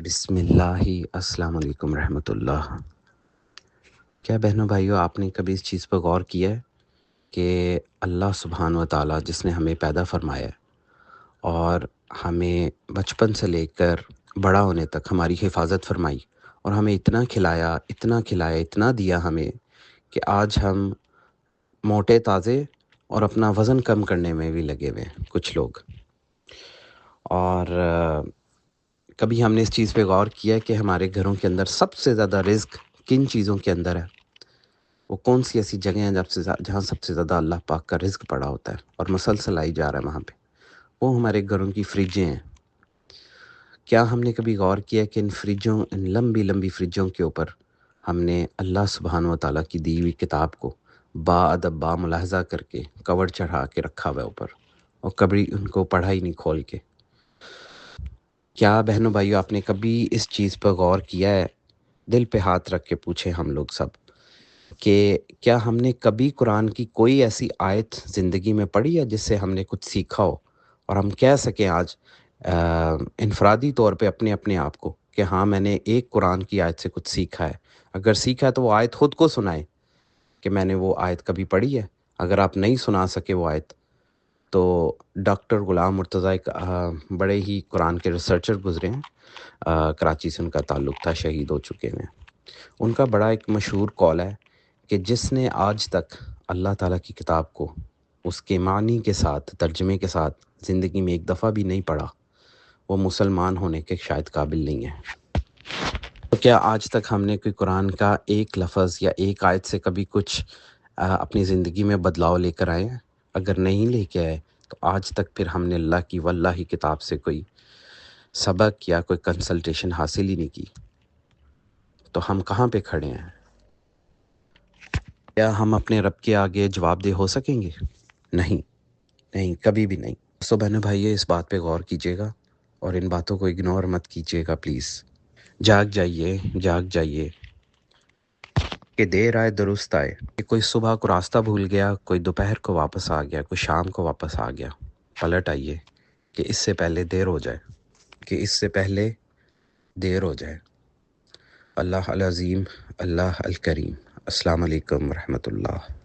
بسم اللہ السلام علیکم رحمۃ اللہ۔ کیا بہنوں بھائیوں، آپ نے کبھی اس چیز پر غور کیا ہے کہ اللہ سبحانہ و تعالیٰ جس نے ہمیں پیدا فرمایا ہے اور ہمیں بچپن سے لے کر بڑا ہونے تک ہماری حفاظت فرمائی اور ہمیں اتنا کھلایا اتنا دیا ہمیں کہ آج ہم موٹے تازے اور اپنا وزن کم کرنے میں بھی لگے ہوئے ہیں کچھ لوگ۔ اور کبھی ہم نے اس چیز پہ غور کیا کہ ہمارے گھروں کے اندر سب سے زیادہ رزق کن چیزوں کے اندر ہے؟ وہ کون سی ایسی جگہیں ہیں جہاں سب سے زیادہ اللہ پاک کا رزق پڑا ہوتا ہے اور مسلسل آئی جا رہا ہے وہاں پہ؟ وہ ہمارے گھروں کی فریجیں ہیں۔ کیا ہم نے کبھی غور کیا کہ ان لمبی لمبی فریجوں کے اوپر ہم نے اللہ سبحانہ و تعالیٰ کی دی ہوئی کتاب کو با ادب با ملاحظہ کر کے کور چڑھا کے رکھا ہوا ہے اوپر، اور کبھی ان کو پڑھا ہی نہیں کھول کے؟ کیا بہنوں بھائیوں، آپ نے کبھی اس چیز پر غور کیا ہے؟ دل پہ ہاتھ رکھ کے پوچھیں ہم لوگ سب کہ کیا ہم نے کبھی قرآن کی کوئی ایسی آیت زندگی میں پڑھی ہے جس سے ہم نے کچھ سیکھا ہو اور ہم کہہ سکیں آج انفرادی طور پہ اپنے آپ کو کہ ہاں میں نے ایک قرآن کی آیت سے کچھ سیکھا ہے؟ اگر سیکھا ہے تو وہ آیت خود کو سنائیں کہ میں نے وہ آیت کبھی پڑھی ہے۔ اگر آپ نہیں سنا سکے وہ آیت، تو ڈاکٹر غلام مرتضیٰ ایک بڑے ہی قرآن کے ریسرچر گزرے ہیں، کراچی سے ان کا تعلق تھا، شہید ہو چکے ہیں۔ ان کا بڑا ایک مشہور قول ہے کہ جس نے آج تک اللہ تعالیٰ کی کتاب کو اس کے معنی کے ساتھ، ترجمے کے ساتھ زندگی میں ایک دفعہ بھی نہیں پڑھا، وہ مسلمان ہونے کے شاید قابل نہیں ہے۔ تو کیا آج تک ہم نے کوئی قرآن کا ایک لفظ یا ایک آیت سے کبھی کچھ اپنی زندگی میں بدلاؤ لے کر آئے ہیں؟ اگر نہیں لے کے آئے تو آج تک پھر ہم نے اللہ کی واللہ کتاب سے کوئی سبق یا کوئی کنسلٹیشن حاصل ہی نہیں کی، تو ہم کہاں پہ کھڑے ہیں؟ کیا ہم اپنے رب کے آگے جواب دہ ہو سکیں گے؟ نہیں، کبھی بھی نہیں۔ سو بہنوں بھائیے، اس بات پہ غور کیجیے گا اور ان باتوں کو اگنور مت کیجیے گا پلیز۔ جاگ جائیے کہ دیر آئے درست آئے، کہ کوئی صبح کو راستہ بھول گیا، کوئی دوپہر کو واپس آ گیا، کوئی شام کو واپس آ گیا۔ پلٹ آئیے کہ اس سے پہلے دیر ہو جائے۔ اللہ العظیم، اللہ الکریم۔ السلام علیکم ورحمۃ اللہ۔